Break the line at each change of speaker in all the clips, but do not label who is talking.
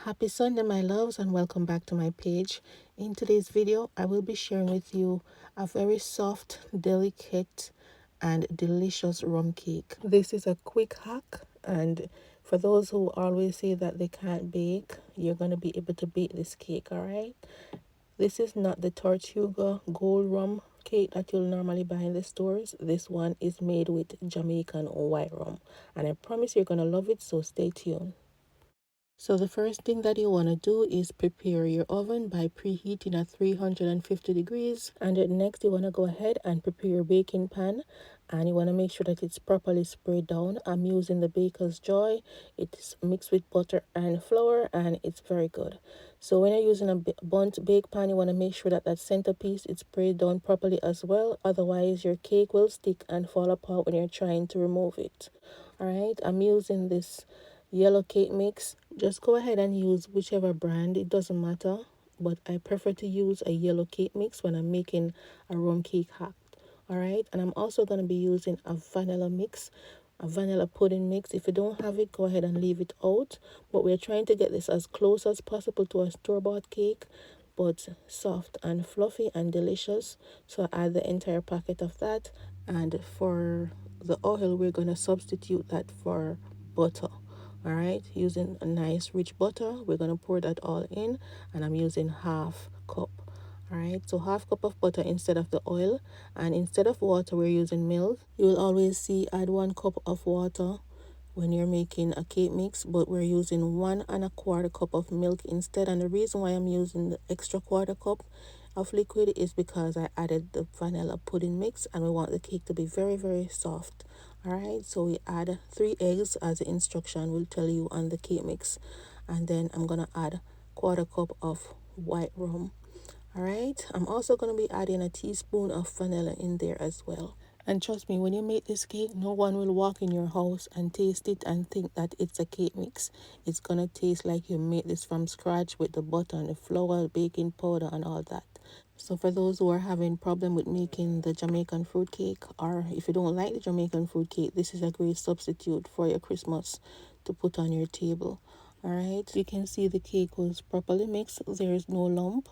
Happy Sunday, my loves, and welcome back to my page. In today's video, I will be sharing with you a very soft, delicate, and delicious rum cake. This is a quick hack, and for those who always say that they can't bake, you're going to be able to bake this cake, all right? This is not the Tortuga Gold Rum cake that you'll normally buy in the stores. This one is made with Jamaican white rum, and I promise you're going to love it, so stay tuned. So the first thing that you want to do is prepare your oven by preheating at 350 degrees. And then next you want to go ahead and prepare your baking pan. And you want to make sure that it's properly sprayed down. I'm using the Baker's Joy. It's mixed with butter and flour and it's very good. So when you're using a burnt bake pan, you want to make sure that that centerpiece is sprayed down properly as well. Otherwise your cake will stick and fall apart when you're trying to remove it. Alright, I'm using this yellow cake mix. Just go ahead and use whichever brand, it doesn't matter, but I prefer to use a yellow cake mix when I'm making a rum cake hack. All right, and I'm also going to be using a vanilla mix, a vanilla pudding mix. If you don't have it, go ahead and leave it out, but we're trying to get this as close as possible to a store-bought cake, but soft and fluffy and delicious. So I add the entire packet of that, and for the oil we're going to substitute that for butter. All right, using a nice rich butter, we're going to pour that all in, and I'm using half cup. All right, so half cup of butter instead of the oil, and instead of water we're using milk. You will always see add 1 cup of water when you're making a cake mix, but we're using 1¼ cup of milk instead. And the reason why I'm using the extra ¼ cup of liquid is because I added the vanilla pudding mix and we want the cake to be very soft. All right, so we add 3 eggs as the instruction will tell you on the cake mix, and then I'm gonna add ¼ cup of white rum. All right, I'm also going to be adding a teaspoon of vanilla in there as well. And trust me, when you make this cake, no one will walk in your house and taste it and think that it's a cake mix. It's going to taste like you made this from scratch with the butter and the flour, baking powder and all that. So for those who are having problem with making the Jamaican fruit cake, or if you don't like the Jamaican fruit cake, this is a great substitute for your Christmas to put on your table. All right, you can see the cake was properly mixed. There is no lump,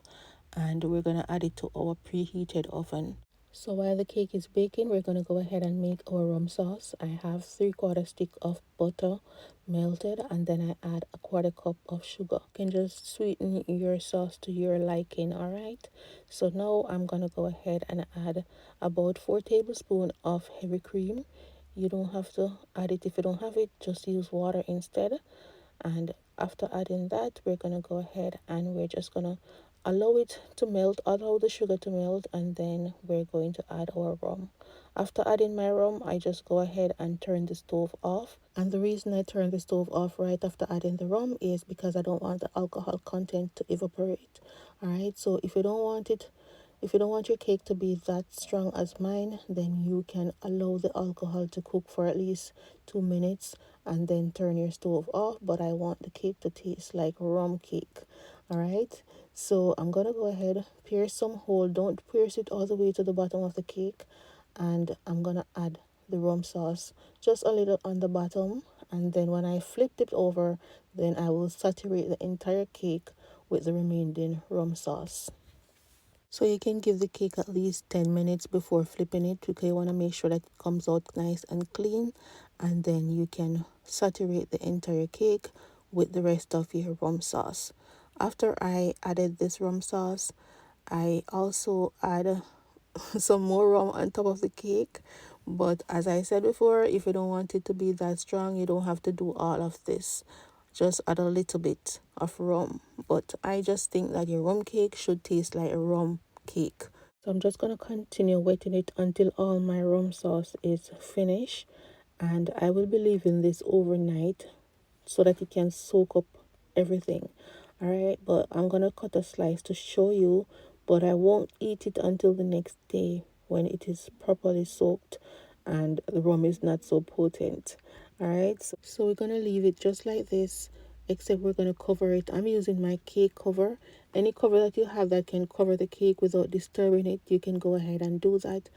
and we're going to add it to our preheated oven. So while the cake is baking, we're going to go ahead and make our rum sauce. I have 3/4 stick of butter melted, and then I add a ¼ cup of sugar. You can just sweeten your sauce to your liking. All right, so now I'm going to go ahead and add about 4 tablespoons of heavy cream. You don't have to add it if you don't have it, just use water instead. And after adding that, we're going to go ahead and we're just going to allow it to melt, allow the sugar to melt, and then we're going to add our rum. After adding my rum, I just go ahead and turn the stove off. And the reason I turn the stove off right after adding the rum is because I don't want the alcohol content to evaporate. All right, so if you don't want it, if you don't want your cake to be that strong as mine, then you can allow the alcohol to cook for at least 2 minutes and then turn your stove off. But I want the cake to taste like rum cake. All right, so I'm gonna go ahead, pierce some hole. Don't pierce it all the way to the bottom of the cake. And I'm gonna add the rum sauce just a little on the bottom, and then when I flip it over, then I will saturate the entire cake with the remaining rum sauce. So you can give the cake at least 10 minutes before flipping it, because you want to make sure that it comes out nice and clean, and then you can saturate the entire cake with the rest of your rum sauce. After I added this rum sauce, I also add some more rum on top of the cake. But as I said before, if you don't want it to be that strong, you don't have to do all of this. Just add a little bit of rum. But I just think that your rum cake should taste like a rum cake. So I'm just going to continue wetting it until all my rum sauce is finished. And I will be leaving this overnight so that it can soak up everything. All right, but I'm gonna cut a slice to show you, but I won't eat it until the next day when it is properly soaked and the rum is not so potent. All right, so we're gonna leave it just like this, except we're gonna cover it. I'm using my cake cover. Any cover that you have that can cover the cake without disturbing it, you can go ahead and do that.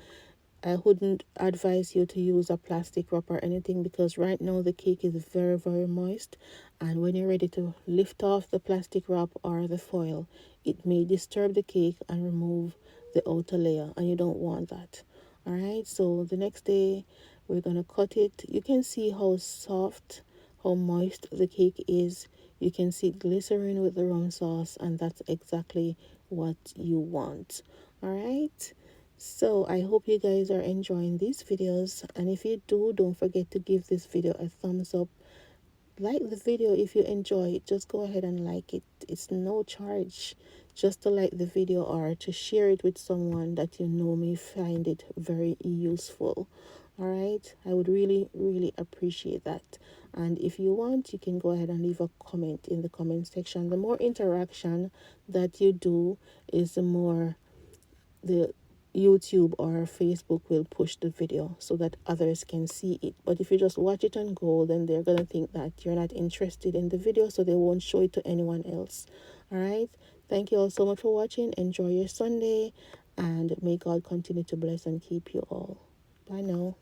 I wouldn't advise you to use a plastic wrap or anything, because right now the cake is very, very moist, and when you're ready to lift off the plastic wrap or the foil, it may disturb the cake and remove the outer layer, and you don't want that. All right, so the next day we're gonna cut it. You can see how soft, how moist the cake is. You can see it glycerin with the rum sauce, and that's exactly what you want. All right, so I hope you guys are enjoying these videos, and if you do, don't forget to give this video a thumbs up. Like the video if you enjoy it. Just go ahead and like it. It's no charge just to like the video or to share it with someone that you know may find it very useful. All right, I would really, really appreciate that. And if you want, you can go ahead and leave a comment in the comment section. The more interaction that you do is the more the YouTube or Facebook will push the video so that others can see it. But if you just watch it and go, then they're going to think that you're not interested in the video, so they won't show it to anyone else. All right. Thank you all so much for watching. Enjoy your Sunday, and may God continue to bless and keep you all. Bye now.